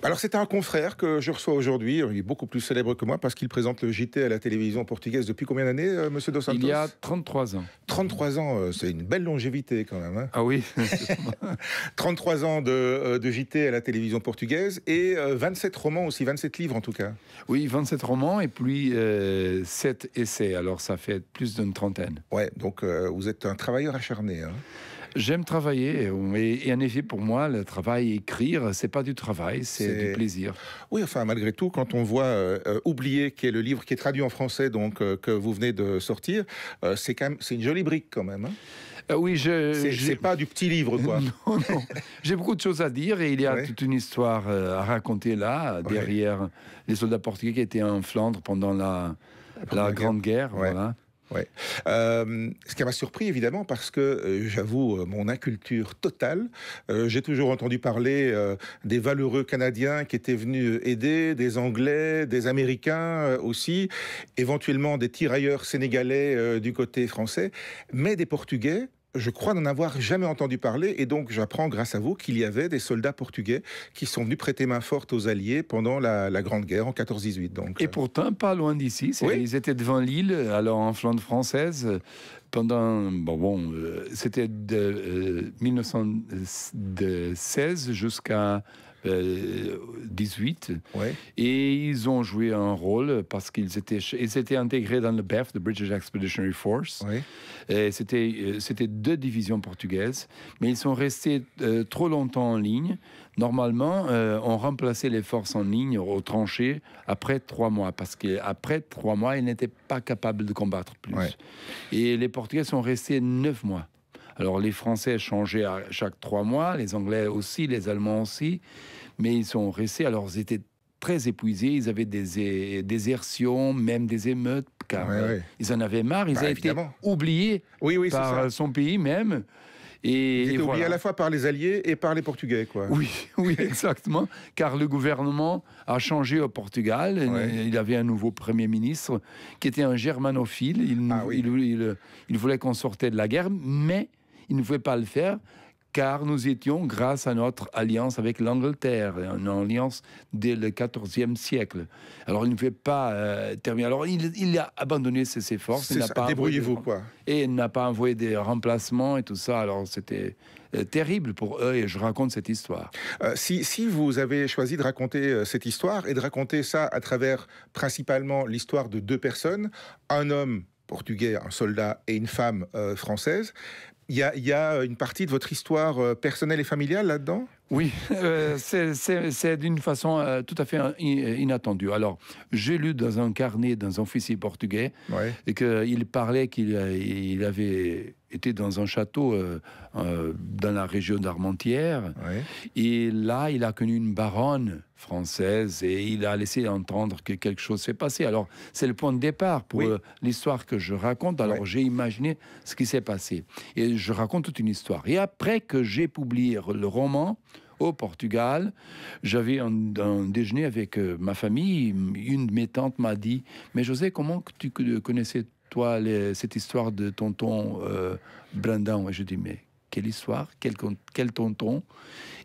Alors c'est un confrère que je reçois aujourd'hui, il est beaucoup plus célèbre que moi parce qu'il présente le JT à la télévision portugaise depuis combien d'années, Monsieur Dos Santos? Il y a 33 ans. 33 ans, c'est une belle longévité quand même. Hein. Ah oui. 33 ans de JT à la télévision portugaise et 27 romans aussi, 27 livres en tout cas. Oui, 27 romans et puis 7 essais, alors ça fait plus d'une trentaine. Ouais, donc vous êtes un travailleur acharné. Hein. J'aime travailler, et en effet, pour moi, le travail, écrire, c'est pas du travail, c'est du plaisir. Oui, enfin, malgré tout, quand on voit Oublier, qui est le livre qui est traduit en français, donc que vous venez de sortir, c'est une jolie brique quand même. Hein. Oui, c'est pas du petit livre, quoi. Non. J'ai beaucoup de choses à dire et il y a toute une histoire à raconter là, derrière les soldats portugais qui étaient en Flandre pendant la Grande Guerre. Voilà. Ouais. Ce qui m'a surpris évidemment parce que j'avoue mon inculture totale. J'ai toujours entendu parler des valeureux Canadiens qui étaient venus aider, des Anglais, des Américains aussi, éventuellement des tirailleurs sénégalais du côté français, mais des Portugais. Je crois n'en avoir jamais entendu parler et donc j'apprends grâce à vous qu'il y avait des soldats portugais qui sont venus prêter main forte aux Alliés pendant la Grande Guerre en 14-18. Donc, et pourtant, pas loin d'ici. Ils étaient devant Lille, alors en Flandre française, pendant... c'était de 1916 jusqu'à 18. Et ils ont joué un rôle parce qu'ils étaient intégrés dans le BEF, le British Expeditionary Force. C'était 2 divisions portugaises, mais ils sont restés trop longtemps en ligne. Normalement, on remplaçait les forces en ligne aux tranchées après 3 mois, parce qu'après 3 mois, ils n'étaient pas capables de combattre plus. Et les Portugais sont restés 9 mois. Alors les Français changeaient à chaque 3 mois, les Anglais aussi, les Allemands aussi, mais ils sont restés, alors ils étaient très épuisés, ils avaient des désertions, même des émeutes, car ils en avaient marre, ils avaient été oubliés par son pays même. Ils étaient oubliés à la fois par les Alliés et par les Portugais, quoi. Oui, exactement, car le gouvernement a changé au Portugal. Il avait un nouveau Premier ministre qui était un germanophile. Il voulait qu'on sortait de la guerre, mais il ne pouvait pas le faire, car nous étions, grâce à notre alliance avec l'Angleterre, une alliance dès le XIVe siècle. Alors il ne pouvait pas terminer. Alors il a abandonné ses forces. Débrouillez-vous, quoi. Et il n'a pas envoyé des remplacements et tout ça. Alors c'était terrible pour eux, et je raconte cette histoire. Si vous avez choisi de raconter cette histoire, et de raconter ça à travers principalement l'histoire de 2 personnes, un homme portugais, un soldat, et une femme française, il y a une partie de votre histoire personnelle et familiale là-dedans ? Oui, c'est d'une façon tout à fait inattendue. Alors, j'ai lu dans un carnet d'un officier portugais et qu'il parlait qu'il avait été dans un château dans la région d'Armentières. Et là, il a connu une baronne française et il a laissé entendre que quelque chose s'est passé. Alors, c'est le point de départ pour l'histoire que je raconte. Alors, j'ai imaginé ce qui s'est passé. Et je raconte toute une histoire. Et après que j'ai publié le roman, au Portugal, j'avais un déjeuner avec ma famille. Une de mes tantes m'a dit « Mais José, comment tu connaissais, toi, cette histoire de tonton Brandão ?» Et je dis « Mais quelle histoire? Quel tonton ?»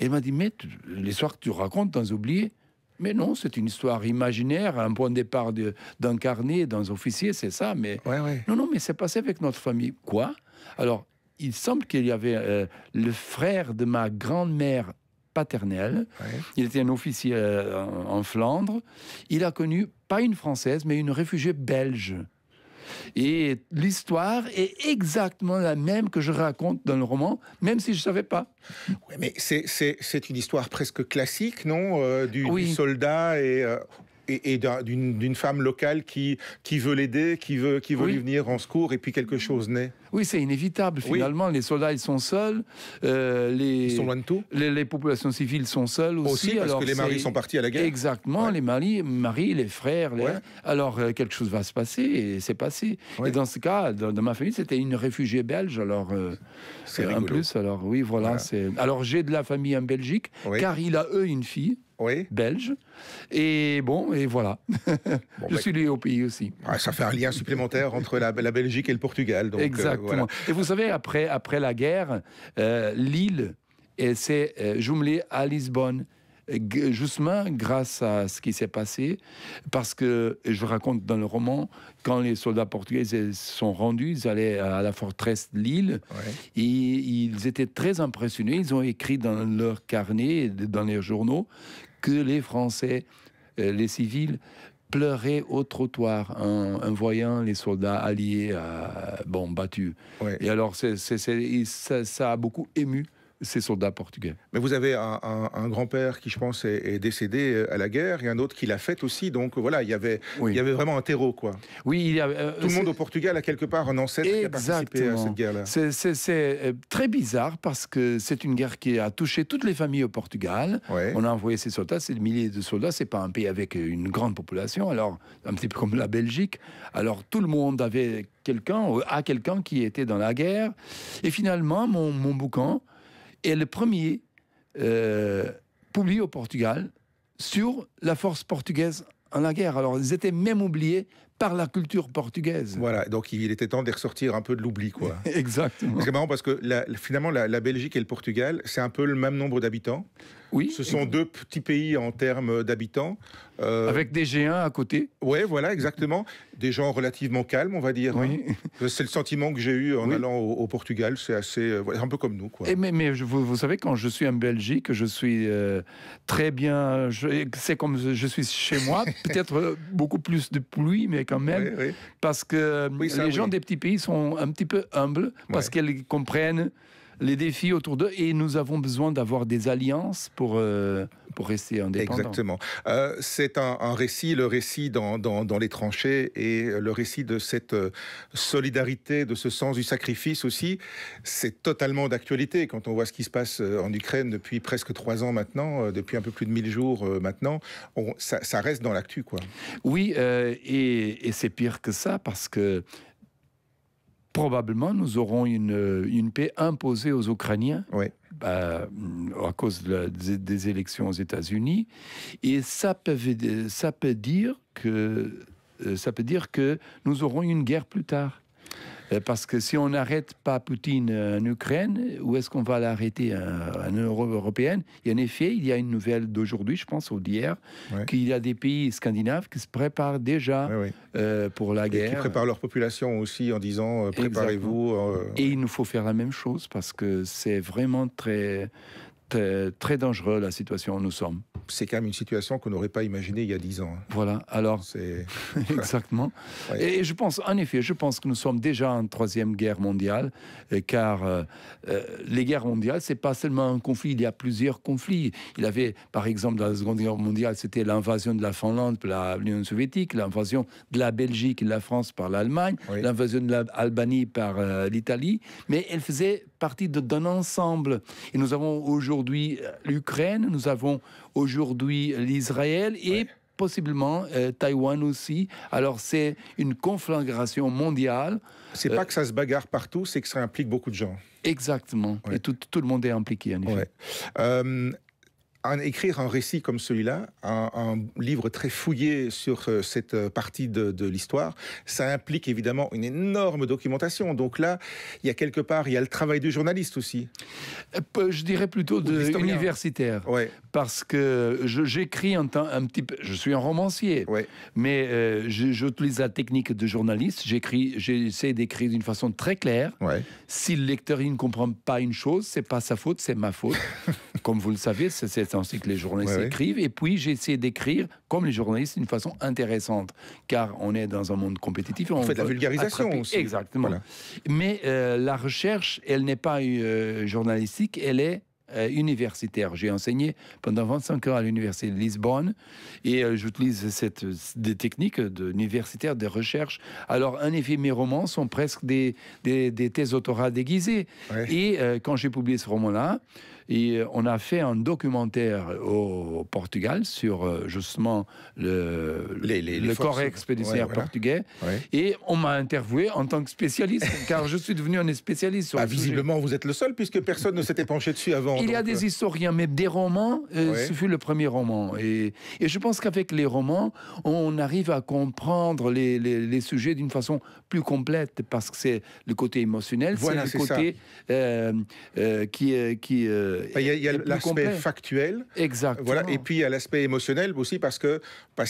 Et elle m'a dit « Mais l'histoire que tu racontes, t'as oublié ?» Mais non, c'est une histoire imaginaire, un point de départ d'un carnet, d'un officier, c'est ça. Mais non, mais c'est passé avec notre famille. Quoi? Alors, il semble qu'il y avait le frère de ma grand-mère paternelle. Il était un officier en Flandre. Il a connu, pas une Française, mais une réfugiée belge. Et l'histoire est exactement la même que je raconte dans le roman, même si je ne savais pas. Oui, mais c'est une histoire presque classique, non, du soldat et d'une femme locale qui veut l'aider, qui veut lui venir en secours, et puis quelque chose naît. Oui, c'est inévitable, finalement. Les soldats, ils sont seuls. Ils sont loin de tout. Les populations civiles sont seules aussi. Parce que les maris sont partis à la guerre. Exactement, les maris, les frères. Alors, quelque chose va se passer, et c'est passé. Et dans ce cas, dans ma famille, c'était une réfugiée belge. Alors, c'est en plus, alors oui, voilà. Alors, j'ai de la famille en Belgique, car il a, une fille. Belge. Et bon, et voilà. Je suis lié au pays aussi. Ça fait un lien supplémentaire entre la Belgique et le Portugal. Donc, exactement. Et vous savez, après la guerre, Lille s'est jumelée à Lisbonne. justement grâce à ce qui s'est passé, parce que, je raconte dans le roman, quand les soldats portugais se sont rendus, ils allaient à la forteresse de Lille, et ils étaient très impressionnés. Ils ont écrit dans leur carnet, dans les journaux, que les Français, les civils, pleuraient au trottoir en voyant les soldats alliés battus. Et alors, ça a beaucoup ému ces soldats portugais. Mais vous avez un grand-père qui, je pense, est décédé à la guerre, et un autre qui l'a fait aussi. Donc voilà, il y avait vraiment un terreau, quoi. Oui, tout le monde au Portugal a quelque part un ancêtre qui a participé à cette guerre-là. C'est très bizarre parce que c'est une guerre qui a touché toutes les familles au Portugal. On a envoyé ces soldats, c'est des milliers de soldats. C'est pas un pays avec une grande population, alors un petit peu comme la Belgique. Alors tout le monde avait quelqu'un qui était dans la guerre. Et finalement, mon bouquin est le premier publié au Portugal sur la force portugaise en la guerre. Alors, ils étaient même oubliés par la culture portugaise. Voilà, donc il était temps de les ressortir un peu de l'oubli, quoi. Exactement. C'est marrant parce que finalement, la Belgique et le Portugal, c'est un peu le même nombre d'habitants. Oui. Ce sont deux petits pays en termes d'habitants. Avec des géants à côté. Oui, voilà, exactement. Des gens relativement calmes, on va dire. Oui. C'est le sentiment que j'ai eu en allant au Portugal. C'est assez, un peu comme nous, quoi. Mais vous savez, quand je suis en Belgique, je suis très bien. C'est comme je suis chez moi. Peut-être beaucoup plus de pluie, mais quand même. Oui. Parce que les gens des petits pays sont un petit peu humbles, parce qu'ils comprennent les défis autour d'eux, et nous avons besoin d'avoir des alliances pour rester indépendants. Exactement. C'est un récit, le récit dans les tranchées, et le récit de cette solidarité, de ce sens du sacrifice aussi. C'est totalement d'actualité quand on voit ce qui se passe en Ukraine depuis presque 3 ans maintenant, depuis un peu plus de 1000 jours maintenant. Ça reste dans l'actu, quoi. Oui, et c'est pire que ça, parce que probablement, nous aurons une paix imposée aux Ukrainiens à cause des élections aux États-Unis. Et ça peut dire que nous aurons une guerre plus tard. Parce que si on n'arrête pas Poutine en Ukraine, où est-ce qu'on va l'arrêter en Europe européenne? Et en effet, il y a une nouvelle d'aujourd'hui, je pense, ou d'hier, qu'il y a des pays scandinaves qui se préparent déjà pour la guerre. Et qui préparent leur population aussi en disant préparez-vous. Et il nous faut faire la même chose, parce que c'est vraiment très, très, très dangereux la situation où nous sommes. C'est quand même une situation qu'on n'aurait pas imaginée il y a 10 ans. Voilà, alors, exactement. Et je pense que nous sommes déjà en 3e guerre mondiale, car les guerres mondiales, c'est pas seulement un conflit, il y a plusieurs conflits. Il y avait, par exemple, dans la Seconde Guerre mondiale, c'était l'invasion de la Finlande par l'Union soviétique, l'invasion de la Belgique et de la France par l'Allemagne, l'invasion de l'Albanie par l'Italie, mais elle faisait partie d'un ensemble. Et nous avons aujourd'hui l'Ukraine, nous avons aujourd'hui l'Israël et possiblement Taïwan aussi. Alors c'est une conflagration mondiale. C'est pas que ça se bagarre partout, c'est que ça implique beaucoup de gens. Exactement. Et tout le monde est impliqué, en effet. Écrire un récit comme celui-là, un livre très fouillé sur cette partie de l'histoire, ça implique évidemment une énorme documentation. Donc là, il y a quelque part, il y a le travail du journaliste aussi. Je dirais plutôt universitaire. Parce que j'écris un petit peu, je suis un romancier, mais j'utilise la technique de journaliste. J'essaie d'écrire d'une façon très claire. Si le lecteur il ne comprend pas une chose, c'est pas sa faute, c'est ma faute. Comme vous le savez, c'est ainsi que les journalistes écrivent. Et puis, j'essaie d'écrire, comme les journalistes, d'une façon intéressante. Car on est dans un monde compétitif. On fait de la vulgarisation aussi. Exactement. Mais la recherche, elle n'est pas journalistique, elle est universitaire. J'ai enseigné pendant 25 ans à l'université de Lisbonne et j'utilise des techniques universitaires de recherche. Alors, en effet, mes romans sont presque des thèses doctorales déguisées. Et quand j'ai publié ce roman-là, on a fait un documentaire au Portugal sur justement le corps expéditionnaire portugais. Et on m'a interviewé en tant que spécialiste, car je suis devenu un spécialiste sur le visiblement, sujet. Vous êtes le seul, puisque personne ne s'était penché dessus avant. Il y a des historiens, mais des romans, ce fut le premier roman. Et je pense qu'avec les romans, on arrive à comprendre les sujets d'une façon plus complète, parce que c'est le côté émotionnel, c'est le côté qui Il y a l'aspect factuel. Exactement. Voilà, et puis il y a l'aspect émotionnel aussi parce qu'il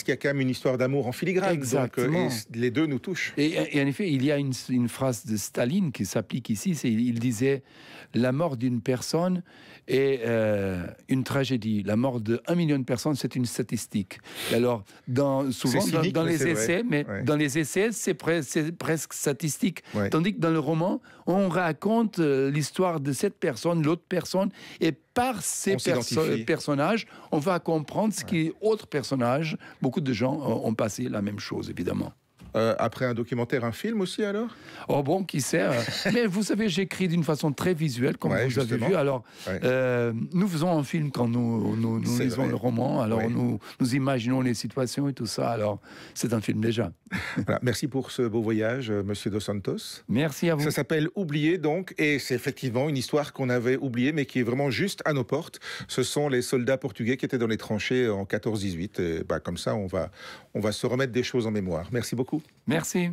y a quand même une histoire d'amour en filigrane. Exactement. Donc, les deux nous touchent. Et en effet, il y a une phrase de Staline qui s'applique ici. Il disait « La mort d'une personne est une tragédie. La mort d'1 million de personnes, c'est une statistique. » Alors, souvent cynique, dans les essais, dans les essais, c'est presque statistique. Ouais. Tandis que dans le roman, on raconte l'histoire de cette personne, l'autre personne, et par ces personnages, on va comprendre ce qui est autre personnage. Beaucoup de gens ont passé la même chose, évidemment. Après un documentaire, un film aussi alors? Oh bon, qui sait. Mais vous savez, j'écris d'une façon très visuelle, comme vous avez vu. Alors, nous faisons un film quand nous lisons le roman. Alors, nous imaginons les situations et tout ça. Alors, c'est un film déjà. Voilà. Merci pour ce beau voyage, Monsieur Dos Santos. Merci à vous. Ça s'appelle Oublié, donc, et c'est effectivement une histoire qu'on avait oubliée, mais qui est vraiment juste à nos portes. Ce sont les soldats portugais qui étaient dans les tranchées en 14-18. Comme ça, on va se remettre des choses en mémoire. Merci beaucoup. Merci.